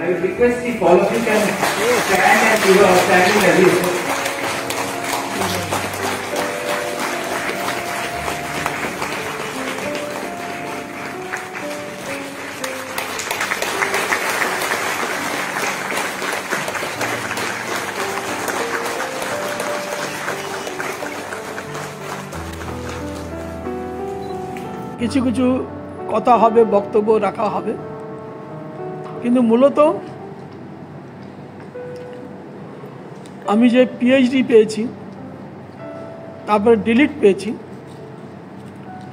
I will request if all of you can stand and give a standing review. কিছু কিছু কথা হবে, বক্তব্য রাখা হবে, কিন্তু মূলত আমি যে পিএইচডি পেয়েছি, তারপরে ডিলিট পেয়েছি,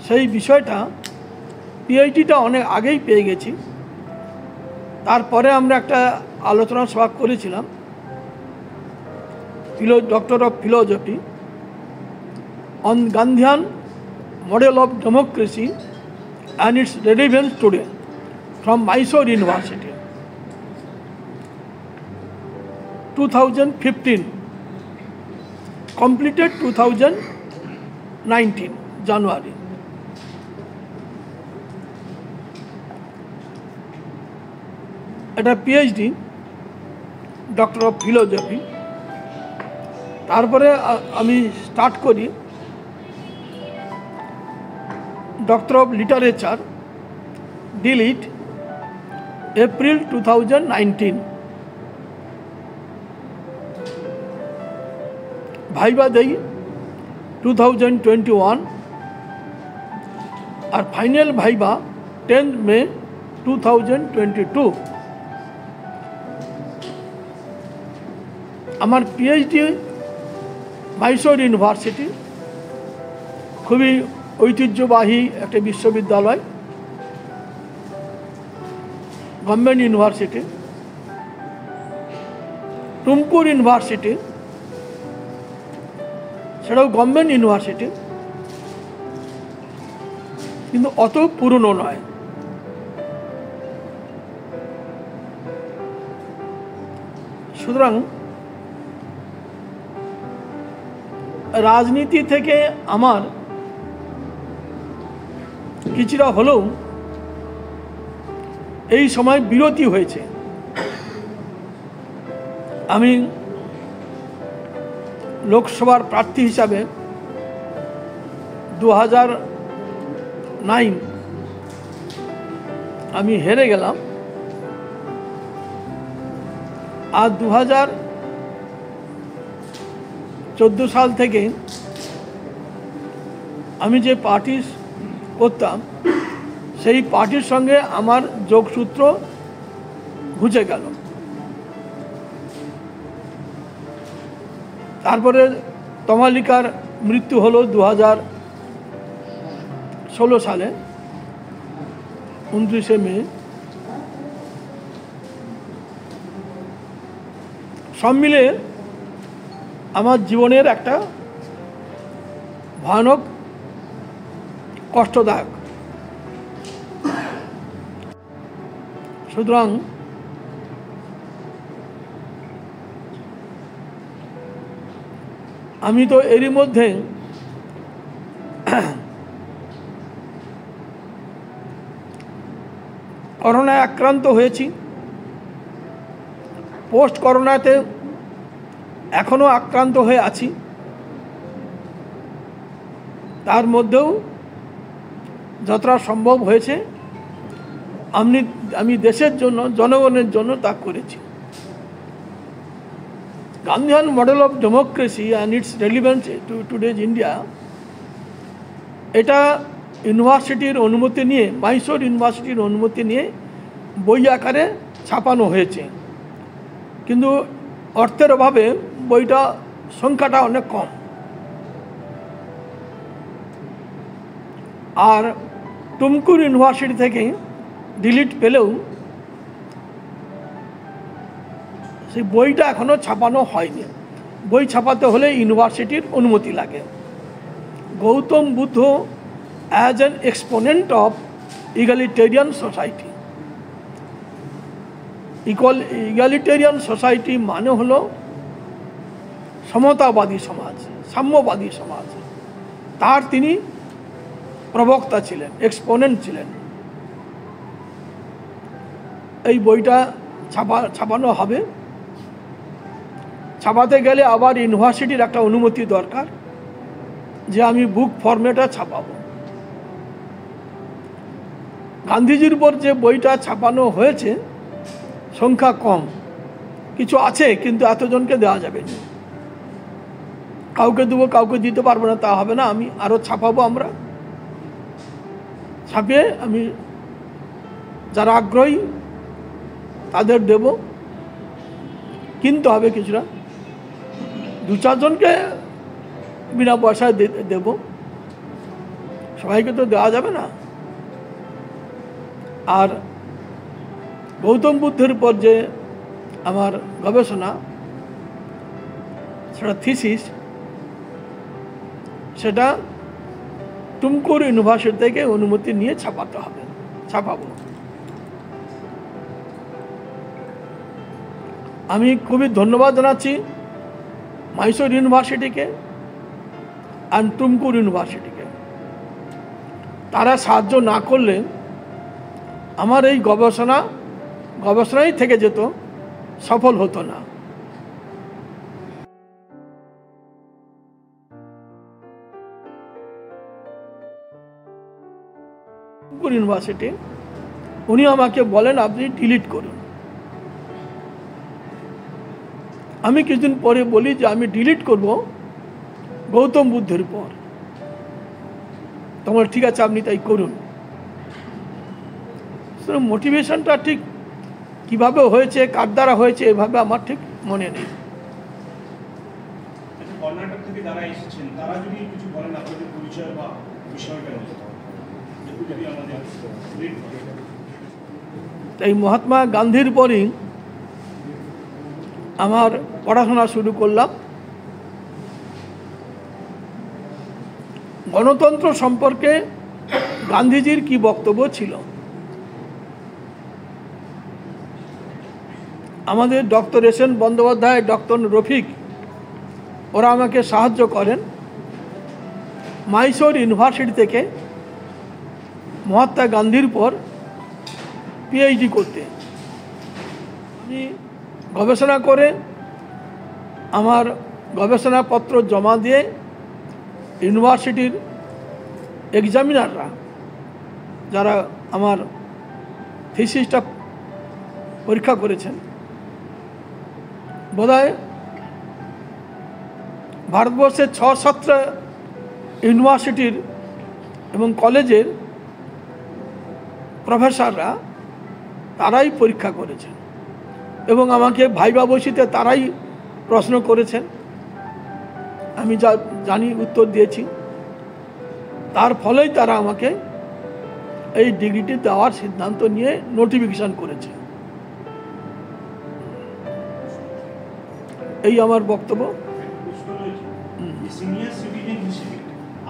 সেই বিষয়টা পিএইচডিটা অনেক আগেই পেয়ে গেছি। তারপরে আমরা একটা আলোচনা সভা করেছিলাম, doctor of philosophy on Gandhian model of democracy and its relevance today from Mysore University 2015 completed 2019 January. এটা পিএইচডি ডক্টর অফ ফিলোসফি। তারপরে আমি স্টার্ট করি Doctor of Literature, DLit, April 2019. Viva Day 2021 और फाइनल भाइबा 10 May 2022। আমার PhD Mysore university, খুবই ঐতিহ্যবাহী একটা বিশ্ববিদ্যালয়, গভর্নমেন্ট ইউনিভার্সিটি। টুমকুর ইউনিভার্সিটি, সেটাও গভর্নমেন্ট ইউনিভার্সিটি, কিন্তু অত পুরনো নয়। সুতরাং রাজনীতি থেকে আমার কিছুটা হলেও এই সময় বিরতি হয়েছে। আমি লোকসভার প্রার্থী হিসাবে 2009 আমি হেরে গেলাম, আর 2014 সাল থেকে আমি যে পার্টি করতাম, সেই পার্টির সঙ্গে আমার যোগসূত্র ঘুচে গেল। তারপরে তমালিকার মৃত্যু হলো 2016 সালে 29শে মে। সব মিলে আমার জীবনের একটা ভয়ানক কষ্টদায়ক। সুতরাং আমি তো এরই মধ্যে করোনায় আক্রান্ত হয়েছি। পোস্ট করোনাতে এখনও আক্রান্ত হয়ে আছি। তার মধ্যেও যতটা সম্ভব হয়েছে আমি দেশের জন্য, জনগণের জন্য তা করেছি। Gandhian model of democracy and its relevance to today's India, এটা ইউনিভার্সিটির অনুমতি নিয়ে, মাইসোর ইউনিভার্সিটির অনুমতি নিয়ে বই আকারে ছাপানো হয়েছে, কিন্তু অর্থের অভাবে বইটা সংখ্যাটা অনেক কম। আর টুমকুর ইউনিভার্সিটি থেকে ডিলিট পেলেও সেই বইটা এখনও ছাপানো হয়নি। বই ছাপাতে হলে ইউনিভার্সিটির অনুমতি লাগে। Gautam Buddha as an exponent of egalitarian society. Egalitarian society মানে হলো সমতাবাদী সমাজ, সাম্যবাদী সমাজ। তার তিনি প্রবক্তা ছিলেন, এক্সপোনেন্ট ছিলেন। এই বইটা ছাপানো হবে। ছাপাতে গেলে আবার ইউনিভার্সিটির একটা অনুমতি দরকার যে আমি বুক ফরম্যাটে ছাপাবো। গান্ধীজির উপর যে বইটা ছাপানো হয়েছে সংখ্যা কম, কিছু আছে কিন্তু এতজনকে দেওয়া যাবে না। কাউকে দেবো, কাউকে দিতে পারবো না, তা হবে না। আমি আরও ছাপাবো, আমরা ছাপিয়ে আমি যারা আগ্রহী তাদের দেব, কিনতে হবে কিছুটা, 2-4 জনকে বিনা পয়সায় দেব, সবাইকে তো দেওয়া যাবে না। আর গৌতম বুদ্ধের উপর যে আমার গবেষণা, সেটা থিসিস, সেটা টুমকুর ইউনিভার্সিটি থেকে অনুমতি নিয়ে ছাপাবো। আমি খুবই ধন্যবাদ জানাচ্ছি মাইসোর ইউনিভার্সিটিকে আর টুমকুর ইউনিভার্সিটিকে। তারা সাহায্য না করলে আমার এই গবেষণাই থেকে যেত, সফল হতো না। টুমকুর ইউনিভার্সিটি, উনি আমাকে বলেন আপনি ডিলিট করুন। আমি কিছুদিন পরে বলি যে আমি ডিলিট করব গৌতম বুদ্ধের পর। তোমার ঠিক আছে, আপনি তাই করুন। মোটিভেশনটা ঠিক কিভাবে হয়েছে, কার দ্বারা হয়েছে, এভাবে আমার ঠিক মনে নেই। কর্ণাটক থেকে যারা এসেছেন তারা যদি কিছু বলেন আপনাদের পরিচয় বা বিষয়টা যদি আমাদের। এই মহাত্মা গান্ধীর পরই আমার পড়াশোনা শুরু করলাম। গণতন্ত্র সম্পর্কে গান্ধীজির কি বক্তব্য ছিল, আমাদের doctor S N. Bandyopadhyay, doctor Rafiq, ওরা আমাকে সাহায্য করেন মাইসোর ইউনিভার্সিটি থেকে মহাত্মা গান্ধীর উপর পিএইচডি করতে। আমি গবেষণা করে আমার গবেষণাপত্র জমা দিয়ে ইউনিভার্সিটির এক্সামিনাররা, যারা আমার থিসিসটা পরীক্ষা করেছেন, বোধহয় ভারতবর্ষের 6-7টা ইউনিভার্সিটির এবং কলেজের প্রফেসররা তারাই পরীক্ষা করেছেন এবং আমাকে ভাইবা বসিতে তারাই প্রশ্ন করেছেন। আমি যা জানি উত্তর দিয়েছি, তার ফলেই তারা আমাকে এই ডিগ্রিটি দেওয়ার সিদ্ধান্ত নিয়ে নোটিফিকেশন করেছে। এই আমার বক্তব্য। সিনিয়র সিটিজেন হিসেবে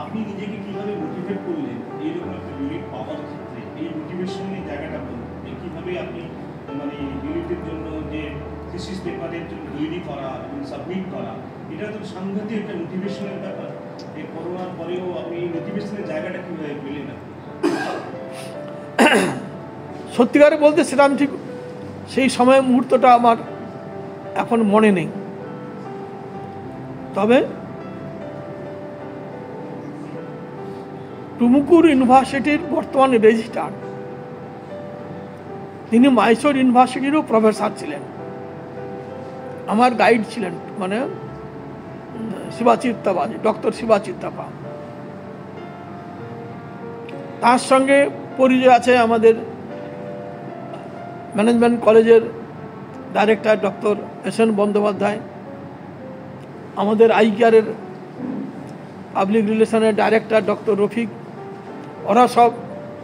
আপনি নিজেকে কিভাবে মোটিভেট করলেন এইরকম একটা ডিলিট পাওয়ার ক্ষেত্রে? এই মোটিভেশনের জায়গাটা বলুন, কিভাবে আপনি মানে ডিলিটের জন্য যে থিসিস পেপারের জন্য তৈরি করা এবং সাবমিট করা, এটা তো সাংঘাতিক একটা মোটিভেশনের ব্যাপার। এই করোনার পরেও আপনি এই মোটিভেশনের জায়গাটা কীভাবে পেলেন না? সত্যিকারে বলতে সেটা আমি ঠিক সেই সময় মুহূর্তটা আমার এখন মনে নেই, তবে টুমকুর ইউনিভার্সিটির বর্তমান রেজিস্ট্রার, তিনি মাইসোর ইউনিভার্সিটিরও প্রফেসর ছিলেন, আমার গাইড ছিলেন, মানে শিবাচিত্তাবাজি, ডক্টর শিবাচিত্তাপা। তার সঙ্গে পরিচয় আছে আমাদের ম্যানেজমেন্ট কলেজের ডাইরেক্টর ডক্টর এস.এন. বন্দ্যোপাধ্যায়, আমাদের আইকিয়ারের পাবলিক রিলেশনের ডাইরেক্টর ডক্টর রফিক। ওরা সব,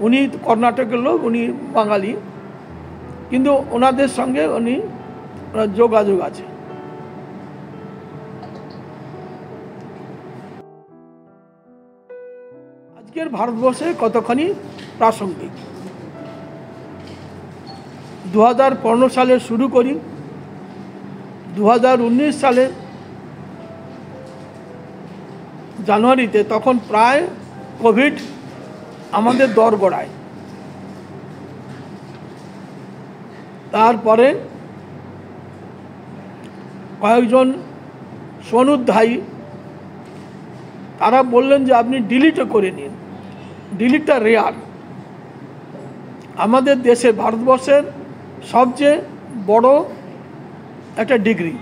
উনি কর্ণাটকের লোক, উনি বাঙালি, কিন্তু ওনাদের সঙ্গে যোগাযোগ আছে। আজকের ভারতবর্ষে কতখানি প্রাসঙ্গিক। 2015 সালে শুরু করি, 2019 সালে জানুয়ারিতে, তখন প্রায় কোভিড আমাদের দরগড়ায়। তারপরে কয়েকজন স্বনুধ্যায়ী তারা বললেন যে আপনি ডিলিটও করে নিন। ডিলিটটা রেয়ার। আমাদের দেশে ভারতবর্ষের সবচেয়ে বড় একটা ডিগ্রি।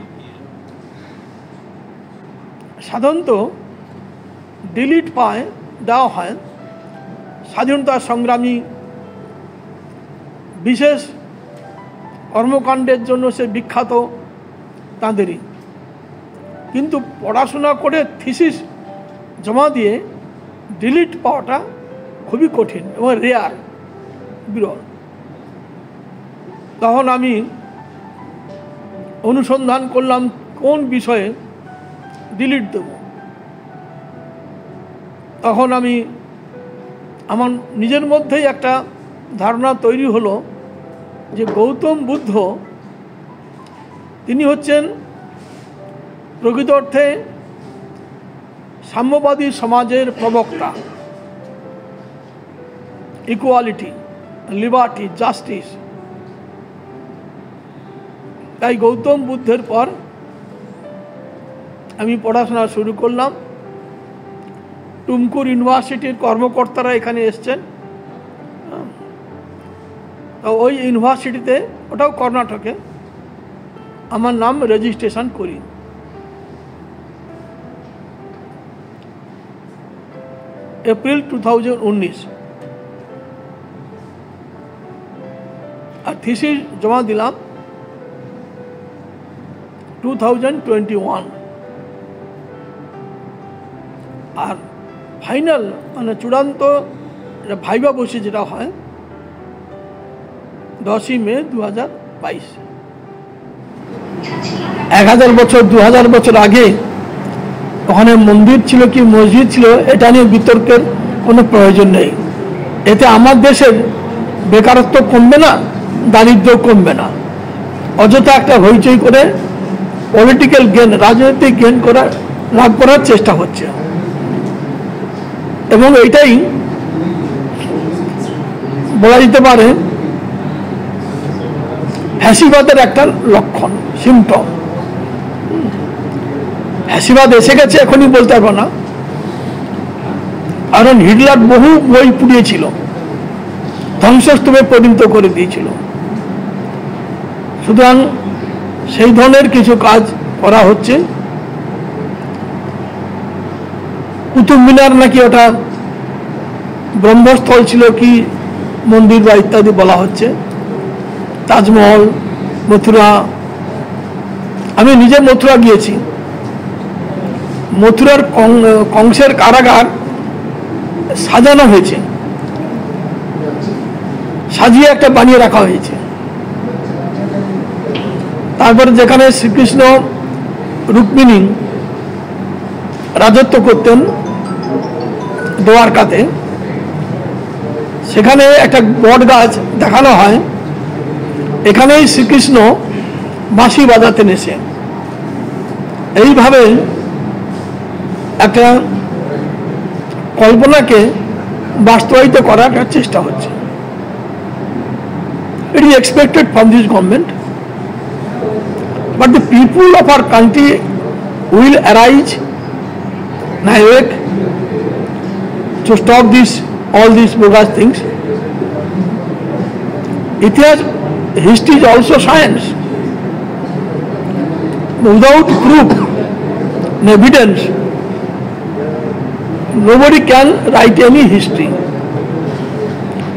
সাধারণত ডিলিট দেওয়া হয় স্বাধীনতা সংগ্রামী বিশেষ কর্মকাণ্ডের জন্য সে বিখ্যাত তাঁদেরই। কিন্তু পড়াশোনা করে থিসিস জমা দিয়ে ডিলিট পাওয়াটা খুবই কঠিন এবং রেয়ার, বিরল। তখন আমি অনুসন্ধান করলাম কোন বিষয়ে ডিলিট দেব। তখন আমি আমার নিজের মধ্যেই একটা ধারণা তৈরি হলো যে গৌতম বুদ্ধ তিনি হচ্ছেন প্রকৃত অর্থে সাম্যবাদী সমাজের প্রবক্তা। Equality, liberty, justice. তাই গৌতম বুদ্ধের পর আমি পড়াশোনা শুরু করলাম। টুমকুর ইউনিভার্সিটির কর্মকর্তারা এখানে এসছেন। ওই ইউনিভার্সিটিতে, ওটাও কর্ণাটকে, আমার নাম রেজিস্ট্রেশন করি। এপ্রিল 2019 আর থিসিস জমা দিলাম 2021। আর ফাইনাল মানে চূড়ান্ত ভাইবা বসে যেটা হয় 10ই মে 2022। 1000 বছর 2000 বছর আগে ওখানে মন্দির ছিল কি মসজিদ ছিল এটা নিয়ে বিতর্কের কোনো প্রয়োজন নেই। এতে আমার দেশের বেকারত্ব কমবে না, দারিদ্র্য কমবে না। অযথা একটা হইচই করে পলিটিক্যাল গেন, রাজনৈতিক গেন লাভ করার চেষ্টা হচ্ছে। এবং এইটাই বলা যেতে পারে ফ্যাসিবাদের একটা লক্ষণ, সিমটম। ফ্যাসিবাদ এসে গেছে এখনই বলতে পারবো না, কারণ হিটলার বহু বই পুড়িয়েছিল, ধ্বংসস্তূপে পরিণত করে দিয়েছিল। সুতরাং সেই ধরনের কিছু কাজ করা হচ্ছে। কুতুব মিনার নাকি ওটা ব্রহ্মস্থল ছিল কি মন্দির বা ইত্যাদি বলা হচ্ছে। তাজমহল, মথুরা, আমি নিজে মথুরা গিয়েছি। মথুরার কংসের কারাগার সাজানো হয়েছে, সাজিয়ে একটা বানিয়ে রাখা হয়েছে। তারপরে যেখানে শ্রীকৃষ্ণ রুক্মিণী রাজত্ব করতেন দ্বারকাতে, সেখানে একটা বট গাছ দেখানো হয়। এখানেই শ্রীকৃষ্ণ বাঁশি বাজাতেন এসে। এইভাবে একটা কল্পনাকে বাস্তবায়িত করার একটা চেষ্টা হচ্ছে। It is expected from this government, but the people of our country will arise awake to stop all these bogus things. History is also science. Without proof and evidence, nobody can write any history.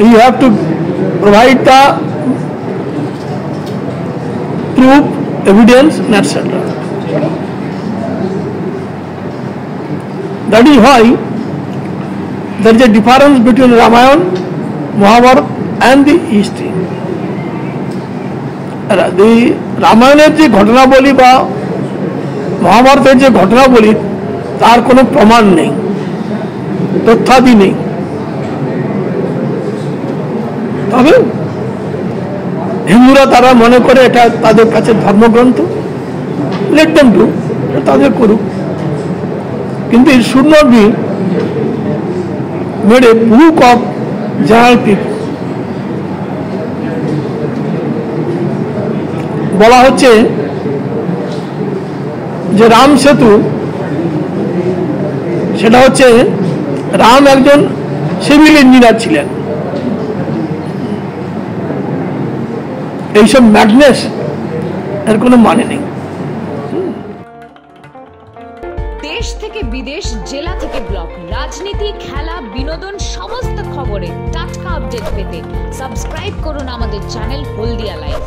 You have to provide the proof, evidence, etc. That is why there is a difference between Ramayana, Mahabharata and the history. The রামায়ণের যে ঘটনা বলি বা মহাভারতের যে ঘটনা বলি তার কোনো প্রমাণ নেই, তথ্যাদি নেই। তবে হিন্দুরা তারা মনে করে এটা তাদের কাছে ধর্মগ্রন্থ, লেট দেম ডু, তাদের করুক। কিন্তু it should not be made a book of general people. বলা হচ্ছে যে রাম সেতু, সেটা হচ্ছে রাম একজন সিভিল ইঞ্জিনিয়ার ছিলেন। এইসব ম্যাডনেস এর কোনো মানে নেই। দেশ থেকে বিদেশ, জেলা থেকে ব্লক, রাজনীতি, খেলা, বিনোদন সমস্ত খবরে টাটকা আপডেট পেতে সাবস্ক্রাইব করুন আমাদের চ্যানেল হলদিয়া লাইভ।